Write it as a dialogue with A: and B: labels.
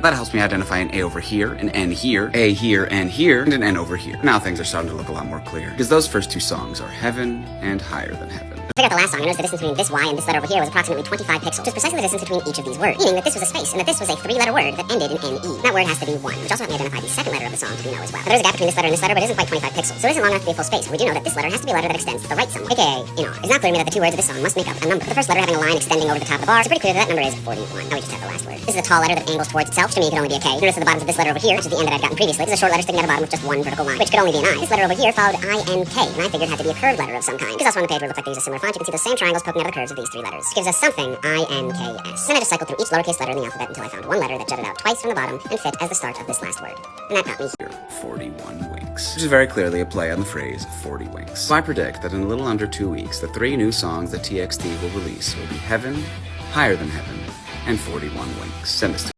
A: That helps me identify an A over here, an N here, A here, and here, and an N over here. Now things are starting to look a lot more clear, because those first two songs are Heaven and Higher Than Heaven.
B: To figure out the last song, I noticed the distance between this Y and this letter over here was approximately 25 pixels, which is precisely the distance between each of these words, meaning that this was a space, and that this was a three-letter word that ended in N-E. That word has to be 1, which also helped me identify the second letter of the song to do know as well. Now, there's a gap between this letter and this letter, but it isn't quite 25 pixels, so it isn't long enough to be a full space, and we do know that this letter has to be a letter that extends to the right somewhat, aka in R. It's not clear to me that the two words of this song must make up a number. The first letter having a line extending over the top of the bar, so pretty clear that number is 41. Now we just have the last word. This is a tall letter that angles towards itself, which to me could only be a K. Notice at the bottom of this letter over here, which is the N that I'd gotten previously, this is a short letter sticking at the bottom with just one vertical line, which could only be an I. This letter over here followed I-N-K, and I figured had to be a curved letter of some kind. Because also on the page where it looked like they use a similar font, you can see the same triangles poking out of the curves of these three letters. It gives us something I-N-K-S. Then I just cycled through each lowercase letter in the alphabet until I found one letter that jutted out twice from the bottom and fit as the start of this last word. And that got me here.
A: 41 winks. Which is very clearly a play on the phrase 40 winks. So I predict that in a little under 2 weeks, the 3 new songs that TXT will release will be Heaven, Higher Than Heaven, and 41 winks. Send this to